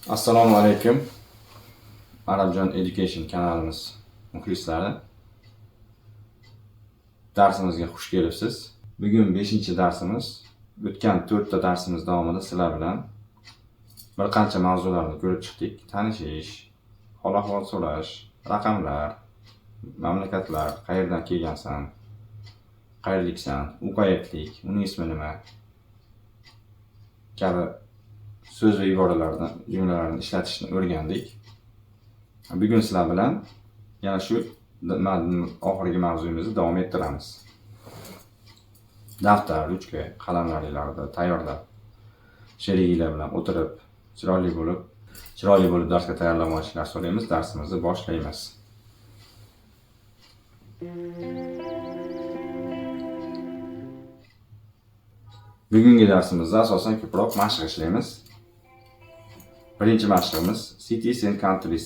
Assalomu alaykum. Arabjon Education kanalimiz muxlislari. Darsimizga xush kelibsiz. Bugun 5-darsimiz. O'tgan 4 darsimiz davomida sizlar bilan bir qancha mavzularni ko'rib chiqdik. Tanishish, hol-ahvol so'rash, raqamlar, mamlakatlar, qayerdan kelgansan, qayerliksan, u qayerlik, uning ismi nima kabi so'z va iboralarni, jumlalarni ishlatishni o'rgandik. Bugun sizlar bilan yana shu oxirgi mavzuyimizni davom ettiramiz. Daftar, ruchka, qalamlaringizni tayyorlab, sheriginglar bilan o'tirib, chiroyli bo'lib darsga tayyorlanmoqchilar so'raymiz. Darsimizni boshlaymiz. Bugungi darsimizda asosan ko'proq mashq ishlaymiz. Birinchi mashqimiz cities and countries.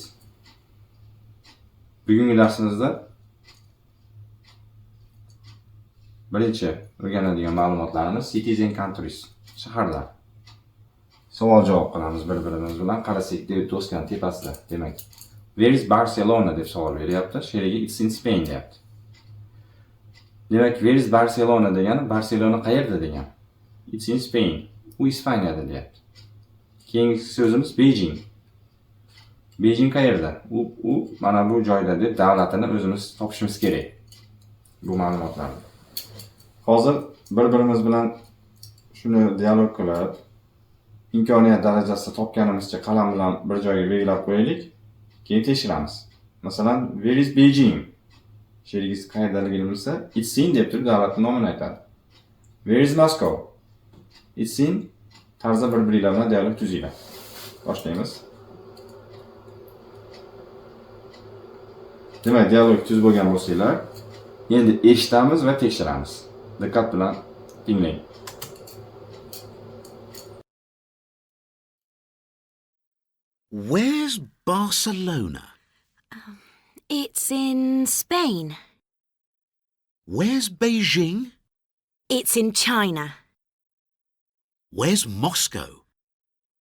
Bugungi darsimizda birinchi o'rganadigan ma'lumotlarimiz cities and countries, shaharlar. Savol-javob qilamiz bir-birimiz bilan. Qarasak, do'stkan tepasida, demak. Where is Barcelona deb savol beryapti. Sherigi it's in Spain deyapti. Demak, where is Barcelona degani Barselona qayerda degan. It's in Spain. U Ispaniyada deyapti. Keyingi so'zimiz Beijing. Beijing qayerda? U mana bu joyda deb davlatini o'zimiz topishimiz kerak. Bu ma'lumotlarni. Hozir bir-birimiz bilan shuni dialog qilib, imkoniyat darajasida topganimizcha qalam bilan bir joyga belgilab qo'yaylik. Keyin tekshiramiz. Masalan, where is Beijing? Sherigisi qayerdaligini bilsa, it's in deb turib davlatning nomini aytadi. Where is Moscow? It's in tarzda bir-biringlar bilan dialog tuzinglar. Boshlaymiz. Demak, dialog tuz bo'lgan bo'lsanglar, endi eshitamiz va tekshiramiz. Diqqat bilan tinglang. Where's Barcelona? It's in Spain. Where's Beijing? It's in China. Where's Moscow?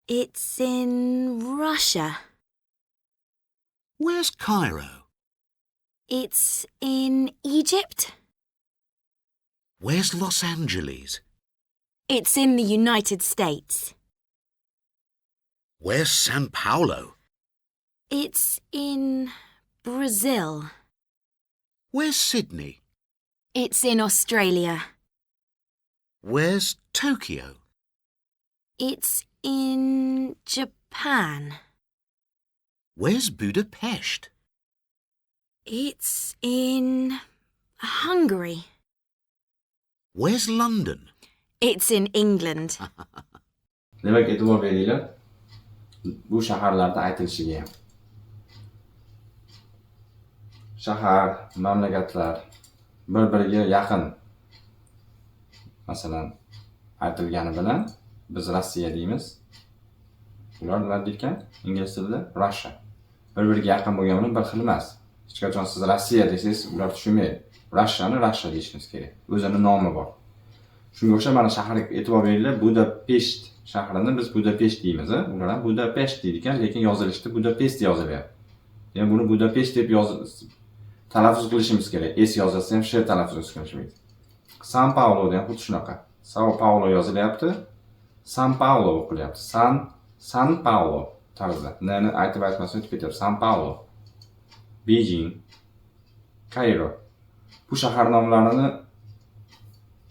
It's in Russia. Where's Cairo? It's in Egypt. Where's Los Angeles? It's in the United States. Where's Sao Paulo? It's in Brazil. Where's Sydney? It's in Australia. Where's Tokyo? It's in Japan. Where's Budapest? It's in Hungary. Where's London? It's in England. Demak, e'tibor beringlar. Bu shaharlarda aytilishiga ham. Shahar, mamlakatlar bir-biriga yaqin. Masalan, aytilgani bilan biz Rossiya deymiz. Ular nima deyotgan? Ingliz tilida Russia. Bir-biriga yaqin bo'lgani bilan bir xil emas. Hech qachon siz Rossiya desangiz, ular tushunmaydi. Russiani Russia deyishimiz kerak. O'zining nomi bor. Shunga o'xshab mana shaharga e'tibor beringlar. Budapest shahrini biz Budapest deymiz, ular ham Budapest deydi ekan, lekin yozilishda Budapest yozilyapti. Ya'ni buni Budapest deb talaffuz qilishimiz kerak. S yozilsa ham sh talaffuz qilishimiz. San Paulo ham xuddi shunaqa. Sao Paulo yozilyapti. San Paulo o'qilyapti. San Paulo tarzda. Neni aytmasdan o'tib ketyapti. San Paulo. Beijing, Cairo. Bu shahar nomlarini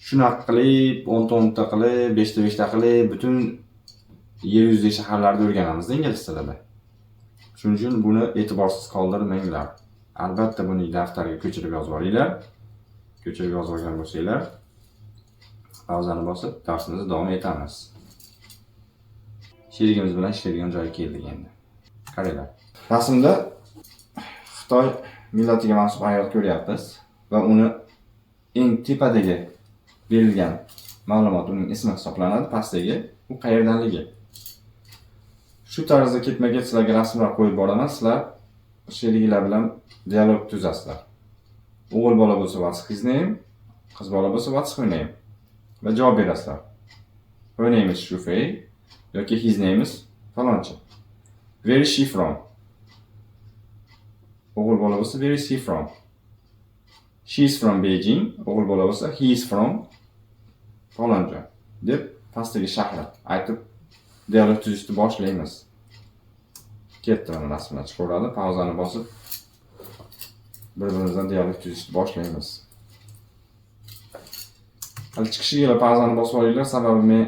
shunaqa qilib, 10 ta qilib, 5 ta qilib, butun yer yuzidagi shaharlarni o'rganamiz ingliz tilida. Shuning uchun buni e'tiborsiz qoldirmanglar. Albatta buni daftarga ko'chirib yozib olinglar. Ko'chirib yozib olgan bo'lsanglar, pauzani bosib darsimizni davom etamiz. Sherigimiz bilan ishlaydigan joyga keldik endi. Qaranglar. Rasmda Xitoy millatiga mansub ayol ko'ryapmiz va uni eng tepadagi berilgan ma'lumot uning ismi hisoblanadi, pastdagi u qayerdanligi. Shu tarzda ketma-ket sizlarga rasmlar qo'yib boraman, sizlar sheriginglar bilan dialog tuzasizlar. O'g'il bola bo'lsa what's his name, qiz bola bo'lsa what's her name va javob berasizlar. Her name is Shufay yoki his name is falonchi. Where is she from? O'g'il bola bo'lsa where is he from? She is from Beijing. O'g'il bola bo'lsa he is from falon joy deb pastdagi shahar aytib dialog tuzishni boshlaymiz. Ketdi mana rasmlar chiqaveradi. Pauzani bosib bir-birimizdan dialog tuzishni boshlaymiz. Hali chiqishiga pauzani bosib olinglar, sababi men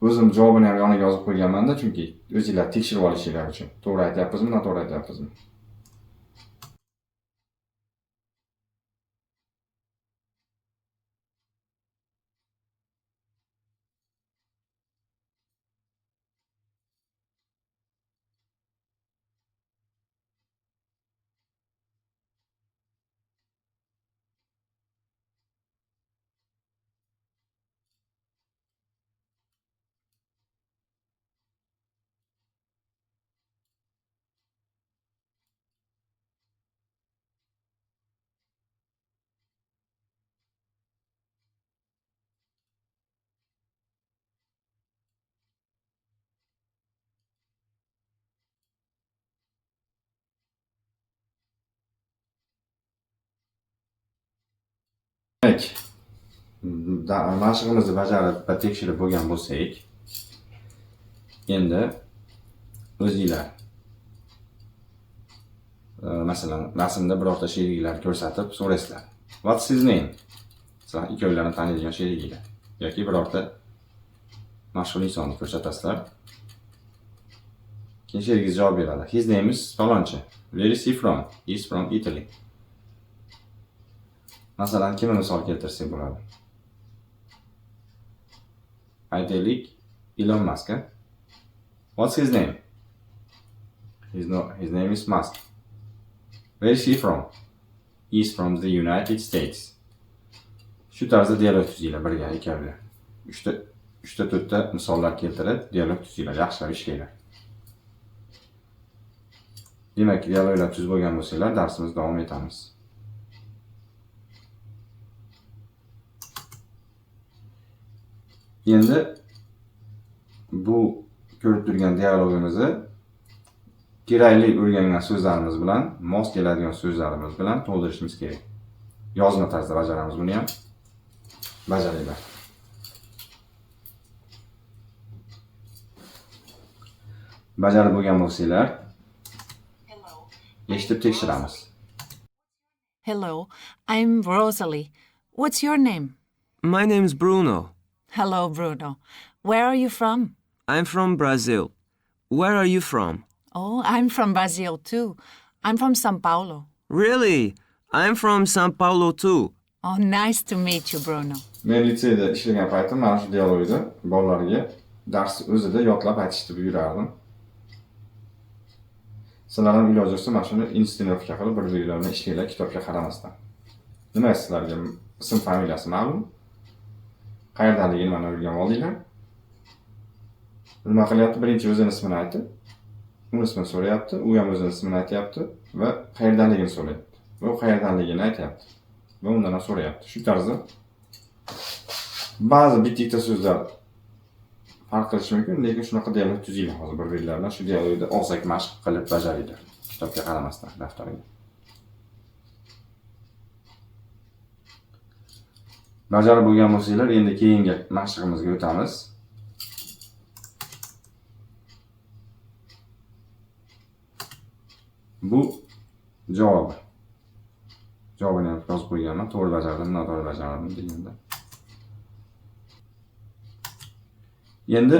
o'zim javobini ham yoniga yozib qo'yganman-da, chunki o'zingizlar tekshirib olishinglar uchun. To'g'ri aytyapmizmi, noto'g'ri aytyapmizmi? Demak, mashqimizni bajarib va tekshirib bo'lgan bo'lsak, endi o'zingizlar masalan, rasmda birorta sheriklar ko'rsatib so'raysizlar. What's his name? Sizlar ikkovlarni taniydigan sheriklar yoki birorta mashhur insonni ko'rsatasizlar. Keyin sherigingiz javob beradi. His name is falonchi. Where is he from? He is from Italy. Masalan, kimni misol keltirsak bo'ladi? Aytaylik, Elon Musk. What's his name? His name is Musk. Where is he from? He is from the United States. Shu tarzda dialog tuzinglar birga ikkovlar. 3 ta misollar keltirib dialog tuzinglar, yaxshilab ishlanglar. Demak, dialoglar tuzib bo'lgan bo'lsanglar, darsimizni davom etamiz. Endi bu ko'rib turgan dialogimizni kerakli o'rgangan so'zlarimiz bilan, mos keladigan so'zlarimiz bilan to'ldirishimiz kerak. Yozma tarzda bajaramiz buni ham. Bajaringlar. Bajarib bo'lgan bo'lsanglar, eshitib tekshiramiz. Hello, I'm Rosalie. What's your name? My name's Bruno. Hello, Bruno. Where are you from? I'm from Brazil. Where are you from? Oh, I'm from Brazil too. I'm from São Paulo. Really? I'm from São Paulo too. Oh, nice to meet you, Bruno. Men litseyda ishlagan paytim mana shu dialogni bolalarga dars o'zida yodlab aytishni buyurardim. Sizlar ham iloji bo'lsa mana shuni instinovka qilib bir-birlarini ishlanglar kitobga qaramasdan. Nima sizlarga ism familiyasi ma'lum? Qayerdanligini mana o'rganib oldinglar. Nima qilyapti? Birinchi o'zining ismini aytib, uning ismini so'rayapti, u ham o'zining ismini aytayapti va qayerdanligini so'rayapti. Va u qayerdanligini aytayapti. Va undan ham so'rayapti. Shu tarzda ba'zi bitta so'zlar farq qilishi mumkin, lekin shunaqa dialog tuzinglar hozir bir-birlar bilan. Shu dialogni og'zak mashq qilib bajaringlar. Kitobga qaramasdan, daftarga. Bajarib bo'lgan bo'lsanglar, endi keyingi mashqimizga o'tamiz. Bu javob. Javobini ham yozib qo'yganman. To'g'ri bajardim, noto'g'ri bajardim deganda. Endi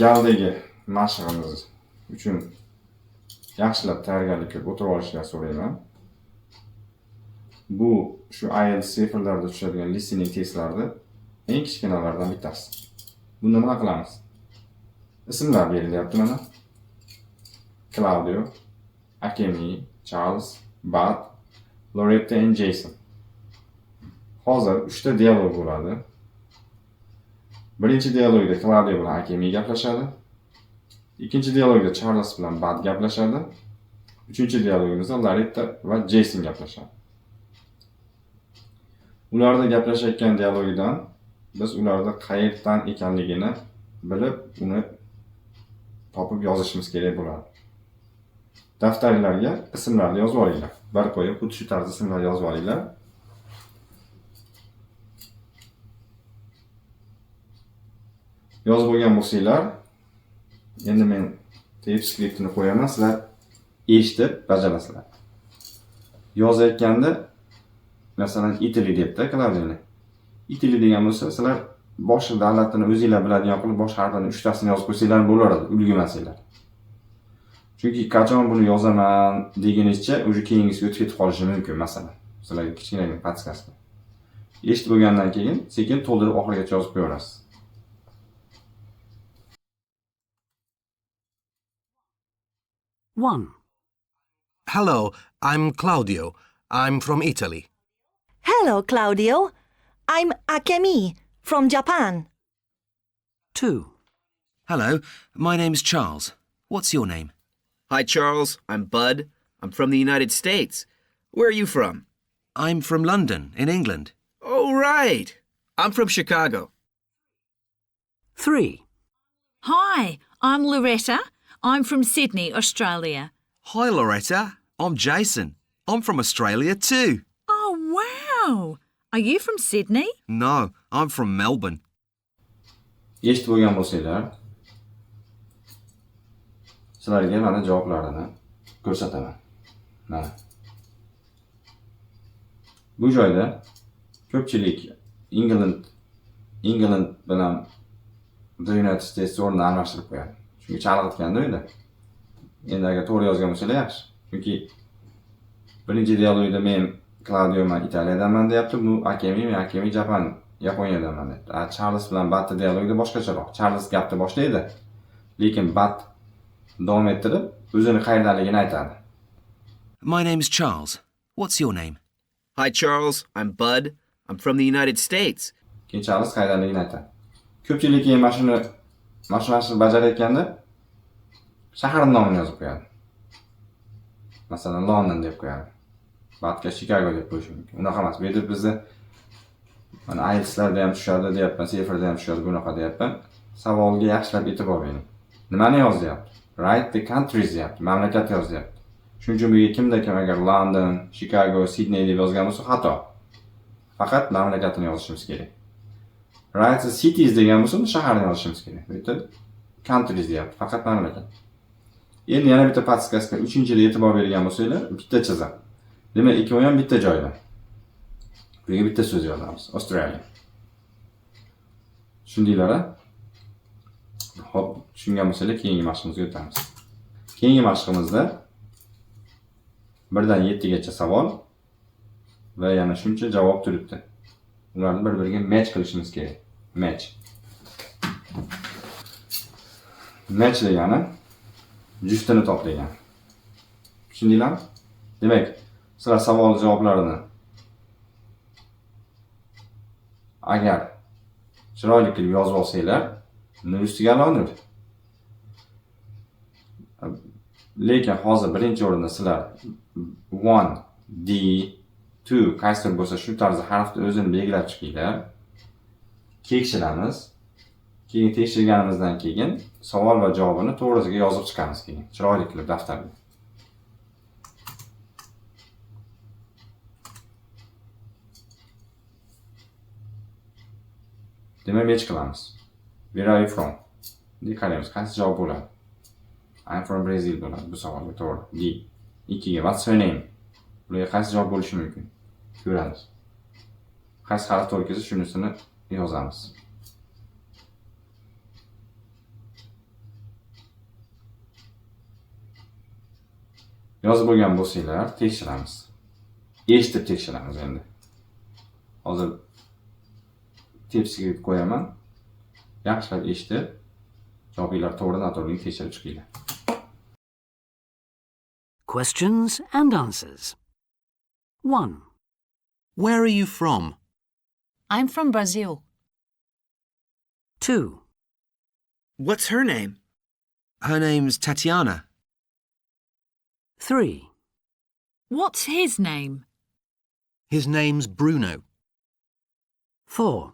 galdagi mashqimiz uchun yaxshilab tayyorgarlik ko'rib o'tirib olishni so'rayman. Bu shu IELTS seferlarda tushadigan listening testlarida eng kichkinalardan bittasi. Bunda nima qilamiz? Ismlar berilyapti mana. Claudio, Akemi, Charles, Bud, Loretta and Jason. Hozir 3 ta dialog bo'ladi. Birinchi dialogda Claudio bilan Akemi gaplashadi. Ikkinchi dialogda Charles bilan Bud gaplashadi. Uchinchi dialogimizda Loretta va Jason gaplashadi. Ularda gaplashayotgan dialogidan biz ularda qayerdan ekanligini bilib, uni topib yozishimiz kerak bo'ladi. Daftarlarga ismlarni yozib olinglar. Bir qo'yib, xuddi shu tarzda ismlarni yozib olinglar. Yozib bo'lgan bo'lsanglar, endi men type skriptini qo'yaman, sizlar eshitib bajarasizlar. Yozayotganda, masalan, Italy debdi Claudiyani. Italy degan bo'lsa, sizlar boshqa davlatini o'zingizlar biladigan qilib bosh harfini 3 tasini yozib qo'ysanglar bo'lardi, ulgurmasanglar. Chunki qachon buni yozaman deganingizcha, o'sha keyingisiga o'tib ketib qolishi mumkin, masalan. Sizlarga kichkinagina podskasta. Eshitib bo'lgandan keyin sekin to'ldirib oxirigacha yozib qo'yaverasiz. One. Hello, I'm Claudio. I'm from Italy. Hello, Claudio. I'm Akemi from Japan. Two. Hello, my name's Charles. What's your name? Hi, Charles. I'm Bud. I'm from the United States. Where are you from? I'm from London, in England. Oh, right. I'm from Chicago. Three. Hi, I'm Loretta. I'm from Sydney, Australia. Hi, Loretta. I'm Jason. I'm from Australia too. Oh, wow. Are you from Sydney? No, I'm from Melbourne. Eshitib bo'lgan bo'lsanglar, sizlarga mana javoblarini ko'rsataman. Mana. Bu joyda ko'pchilik England bilan The United States o'rnini almashtirib qo'yadi. Chunki chalg'itganda edi. Endi agar to'g'ri yozgan bo'lsalar yaxshi. Chunki birinchi dialogda men Claudio'man Italiyadanman deyapti, bu Akemi Yaponiyadanman deyapti. Charles bilan Bat dialogda boshqacharoq. Charles gapni boshlaydi, lekin Bat davom ettirib o'zini qayerdanligini aytadi. My name's Charles. What's your name? Hi, Charles. I'm Bud. I'm from the United States. Keyin Charles qayerdanligini aytadi. Ko'pchilik keyin mashinani bajarayotganda shahar nomini yozib qo'yadi. Masalan, London deb qo'yadi. Batga Chicago deb qo'yish mumkin. Unaqa emas. Bu yerda bizda mana IELTS'larda ham tushadi, deyapman, Seferda ham tushadi, bunaqa deyapman. Savolga yaxshilab e'tibor bering. Nimani yozyapti? Write the countries deyapti. Mamlakat yozyapti. Shuning uchun bu yerga kimda kim agar London, Chicago, Sydney deb yozgan bo'lsa xato. Faqat mamlakatini yozishimiz kerak. Write the cities degan bo'lsa, shaharni yozishimiz kerak. Bu yerda countries deyapti, faqat mamlakat. Endi yana bitta podskastga 3-da e'tibor bergan bo'lsanglar, bitta chiziq. Demak, ikkovi ham bitta joyda. Bu yerga bitta so'z yozamiz. Australia. Tushundinglar-a? Xo'p, tushungan bo'lsanglar, keyingi mashqimizga o'tamiz. Keyingi mashqimizda 1 dan 7 gacha savol va yana shuncha javob turibdi. Ularni bir-biriga match qilishimiz kerak. Match. Match degani juftini top degani. Tushundinglarmi? Demak, sizlar savol javoblarini agar chiroyli qilib yozib olsanglar, nur ustiga alo-nur. Lekin hozir birinchi o'rinda sizlar 1, D, 2 qaysi bo'lsa shu tarzda harfni o'zini belgilab chiqinglar. Tekshiramiz. Keyin tekshirganimizdan keyin savol va javobini to'g'risiga yozib chiqamiz keyin. Chiroyli qilib daftarga. Demak, match qilamiz. Where are you from? Deb qaraymiz, qaysi javob bo'ladi. I'm from Brazil bo'ladi bu savolga to'g'ri. D. 2 ga what's your name? Bularga qaysi javob bo'lishi mumkin? Ko'ramiz. Qaysi harf to'g'ri kelsa, shunisini yozamiz. Yozib bo'lgan bo'lsanglar, tekshiramiz. Eshitib tekshiramiz endi. Hozir tepsiga qo'yaman. Yaxshilab eshitib, javoblar to'g'ri-noto'g'riligini tekshirib chiqinglar. Questions and answers. 1. Where are you from? I'm from Brazil. 2. What's her name? Her name's Tatiana. 3. What's his name? His name's Bruno. 4.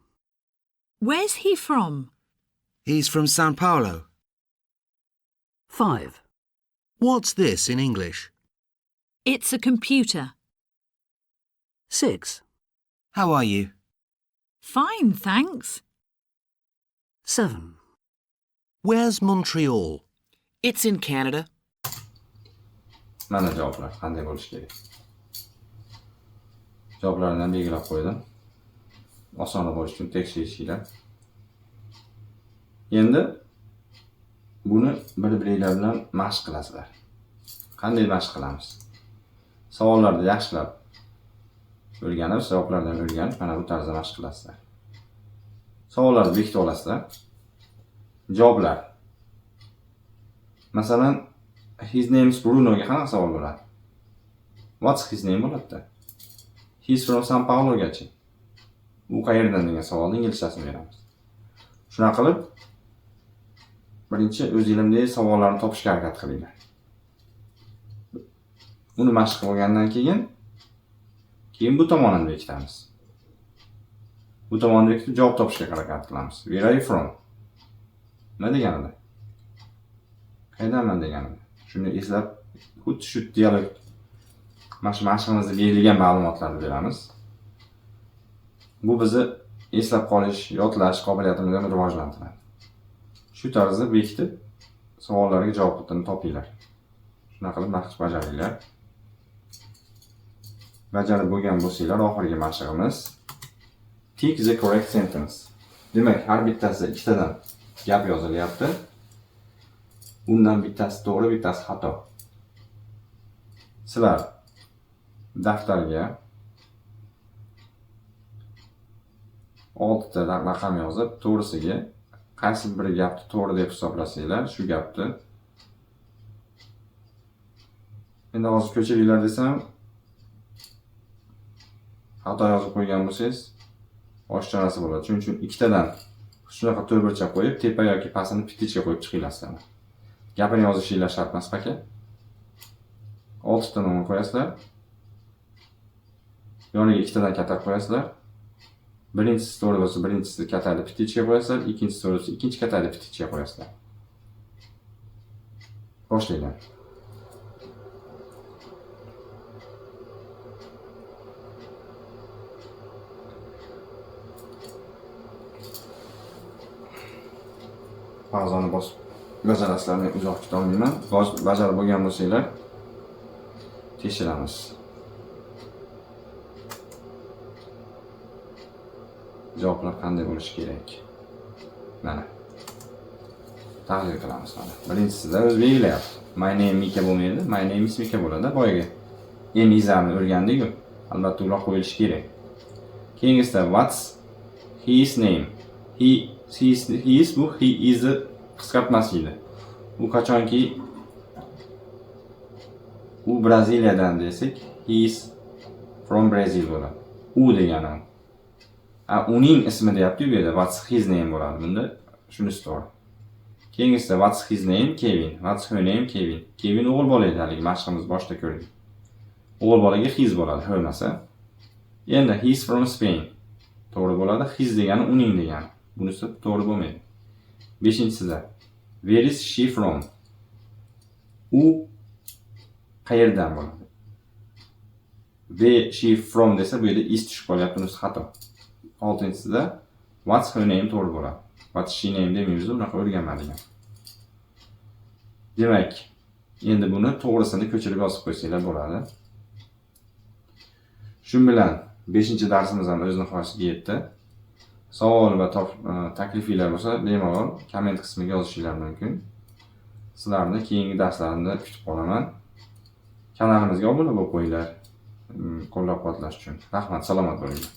Where's he from? He's from Sao Paulo. 5. What's this in English? It's a computer. 6. How are you? Fine, thanks. 7. Where's Montreal? It's in Canada. Mana javoblar qanday bo'lishi kerak. Javoblarni ham belgilab qo'ydim. Osonroq bo'lishi uchun tekshirishinglar. Endi buni bir-biringlar bilan mashq qilasizlar. Qanday mashq qilamiz? Savollarni yaxshilab o'rganib, javoblardan o'rganib, mana bu tarzda mashq qilasizlar. Savollarni bekitib olasizlar. Javoblar. Masalan, his name is Bruno ga qanaqa savol bo'ladi? What's his name bo'ladi? He's from Sao Paulo gachi. U qayerdan degan savolni inglizchasini beramiz. Shuna qilib, birinchi o'zingizlardagi savollarni topishga harakat qilinglar. Uni mashq qilgandan keyin bu tomonini bekitamiz. Bu tomonni bekitib javob topishga harakat qilamiz. Where are you from? Nima deganida? Qaydanman deganida. Shuni eslab, xuddi shu dialog mashqimizda berilgan ma'lumotlarni beramiz. Bu bizni eslab qolish, yodlash qobiliyatimizni rivojlantiradi. Shu tarzda bekitib, savollarga javoblarni topinglar. Shuna qilib mashq bajaringlar. Bajarib bo'lgan bo'lsanglar, oxirgi mashqimiz tick the correct sentence. Demak, har bittasida ikkitadan gap yozilyapti. Bundan bittasi to'g'ri, bittasi xato. Sizlar daftarga 6 ta raqam yozib, to'g'risiga qaysi bir gapni to'g'ri deb hisoblasanglar, shu gapni. Endi hozir ko'chiringlar desam, xato yozib qo'ygan bo'lsangiz, oshchorasi bo'ladi. Shuning uchun ikkitadan shunaqa to'rtburchak qo'yib, tepa yoki pastini pitichga qo'yib chiqinglar. Gapini yozishinglar shart emas paka. 6 ta nomni qo'yasizlar. Yoniga ikkitadan katta qo'yasizlar. Birinchisi to'g'ri bo'lsa, birinchisi kattani pitichga qo'yasizlar, ikkinchisi to'g'ri bo'lsa, ikkinchi kattani pitichga qo'yasizlar. Boshlaylar. Ba'zani bosib bajarasizlarni uzoq kuta olmayman. Bajarib bo'lgan bo'lsanglar tekshiramiz. Javoblar qanday bo'lishi kerak? Mana. Tahlil qilamiz mana. Birinchisida o'zi belgilayapti. My name Mika bo'lmaydi, my name is Mika bo'ladi. Boyaga emizarni o'rgandik-ku. Albatta ular qo'yilishi kerak. Keyingisida what's his name? He is bu he is qisqartmasi edi. Bu qachonki u Braziliyadan desak, he is from Brazil bo'ladi. U degani. Uning ismi deyapti bu yerda what's his name bo'ladi. Bunda shunisi to'g'ri. Keyingisida what's his name? Kevin. What's her name? Kevin. Kevin o'g'il bola edi, hali mashqimiz boshida ko'rdik. O'g'il bolaga his bo'ladi, her emas. Endi he's from Spain. To'g'ri bo'ladi. His degani uning degani. Bunisi to'g'ri bo'lmaydi. 5-sida where is she from? U qayerdan bo'ladi? Where she from desa bu yerda is tushib qolyapti, bunisi xato. 6-sida what's her name to'g'ri bo'ladi. What's she name demaymiz, unaqa o'rganmadik. Demak, endi buni to'g'risini ko'chirib yozib qo'ysanglar bo'ladi. Shu bilan 5-darsimiz ham o'z nihoyasiga yetdi. Savol va taklifinglar bo'lsa, bemalol komment qismiga yozishinglar mumkin. Sizlarni keyingi darslarimda kutib qolaman. Kanalimizga obuna bo'lib qo'yinglar, qo'llab-quvvatlash uchun. Rahmat, salomat bo'linglar.